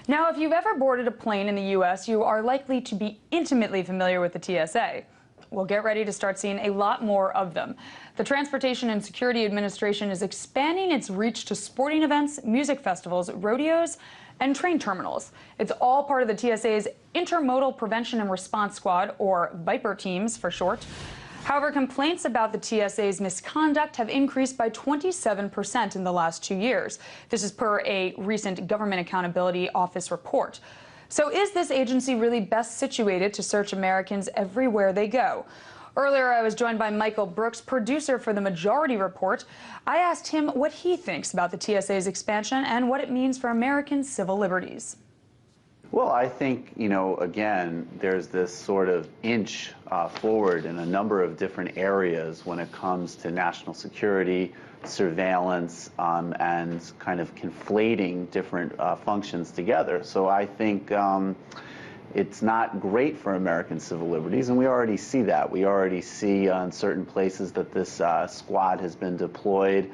Now, if you've ever boarded a plane in the U.S., you are likely to be intimately familiar with the TSA. Well, get ready to start seeing a lot more of them. The Transportation and Security Administration is expanding its reach to sporting events, music festivals, rodeos, and train terminals. It's all part of the TSA's Intermodal Prevention and Response Squad, or VIPR teams for short. However, complaints about the TSA's misconduct have increased by 27% in the last 2 years. This is per a recent Government Accountability Office report. So is this agency really best situated to search Americans everywhere they go? Earlier, I was joined by Michael Brooks, producer for the Majority Report. I asked him what he thinks about the TSA's expansion and what it means for Americans' civil liberties. Well, I think, again, there's this sort of inch forward in a number of different areas when it comes to national security, surveillance, and kind of conflating different functions together. So I think it's not great for American civil liberties, and we already see that. We already see in certain places that this squad has been deployed,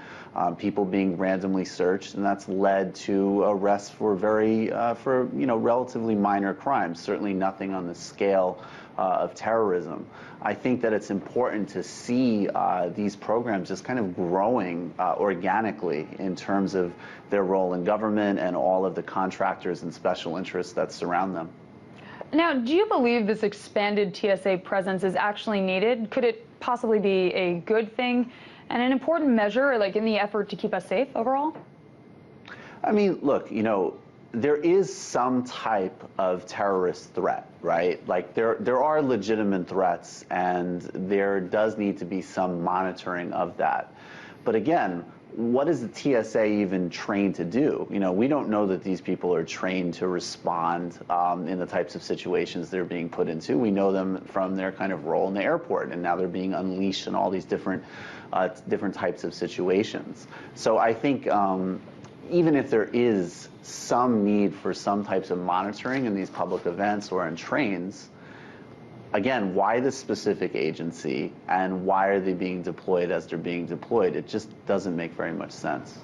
people being randomly searched, and that's led to arrests for relatively minor crimes, certainly nothing on the scale of terrorism. I think that it's important to see these programs just kind of growing organically in terms of their role in government and all of the contractors and special interests that surround them. Now, do you believe this expanded TSA presence is actually needed? Could it possibly be a good thing and an important measure, like in the effort to keep us safe overall? I mean, look, there is some type of terrorist threat, right? Like there are legitimate threats, and there does need to be some monitoring of that. But again, what is the TSA even trained to do? We don't know that these people are trained to respond in the types of situations they're being put into. We know them from their kind of role in the airport, and now they're being unleashed in all these different types of situations. So I think even if there is some need for some types of monitoring in these public events or in trains, again, why this specific agency and why are they being deployed as they're being deployed? It just doesn't make very much sense.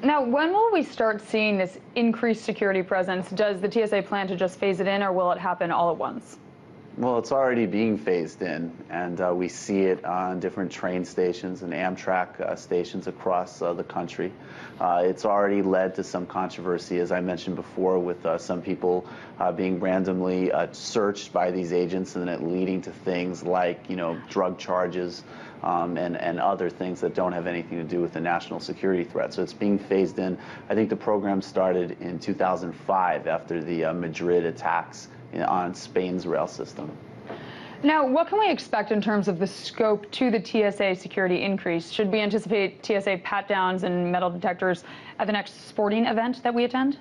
Now, when will we start seeing this increased security presence? Does the TSA plan to just phase it in, or will it happen all at once? Well, it's already being phased in, and we see it on different train stations and Amtrak stations across the country. It's already led to some controversy, as I mentioned before, with some people being randomly searched by these agents, and then it leading to things like, drug charges and other things that don't have anything to do with the national security threat. So it's being phased in. I think the program started in 2005 after the Madrid attacks on Spain's rail system. Now, what can we expect in terms of the scope to the TSA security increase? Should we anticipate TSA pat-downs and metal detectors at the next sporting event that we attend?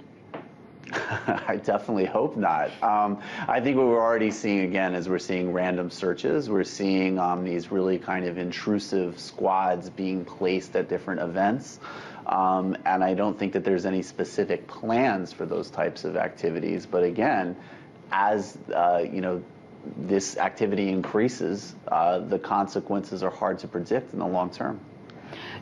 I definitely hope not. I think what we're already seeing, again, is we're seeing random searches. We're seeing these really kind of intrusive squads being placed at different events. And I don't think that there's any specific plans for those types of activities. But again, as this activity increases, the consequences are hard to predict in the long term.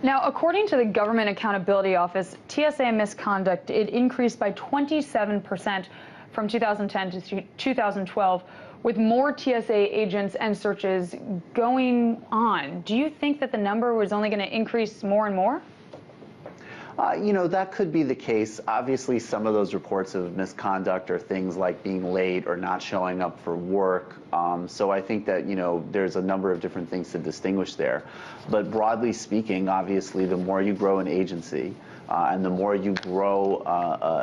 Now, according to the Government Accountability Office, TSA misconduct, it increased by 27% from 2010 to 2012, with more TSA agents and searches going on. Do you think that the number was only going to increase more and more? That could be the case. Obviously, some of those reports of misconduct are things like being late or not showing up for work. So I think that, there's a number of different things to distinguish there. But broadly speaking, obviously, the more you grow an agency and the more you grow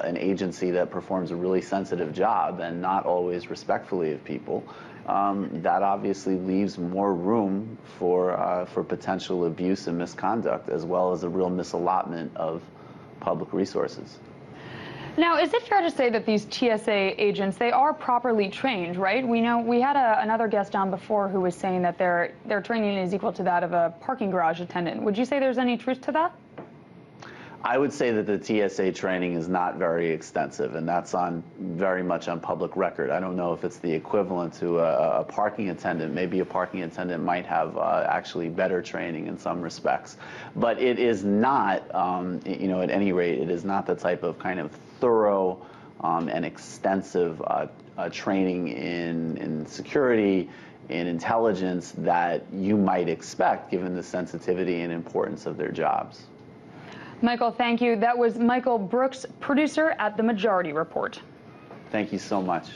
an agency that performs a really sensitive job and not always respectfully of people, that obviously leaves more room for potential abuse and misconduct, as well as a real misallotment of public resources. Now, is it fair to say that these TSA agents, they are properly trained, right? We know we had another guest on before who was saying that their training is equal to that of a parking garage attendant. Would you say there's any truth to that? I would say that the TSA training is not very extensive, and that's very much on public record. I don't know if it's the equivalent to a parking attendant. Maybe a parking attendant might have actually better training in some respects. But it is not, at any rate, it is not the type of kind of thorough and extensive training in security, in intelligence that you might expect given the sensitivity and importance of their jobs. Michael, thank you. That was Michael Brooks, producer at The Majority Report. Thank you so much.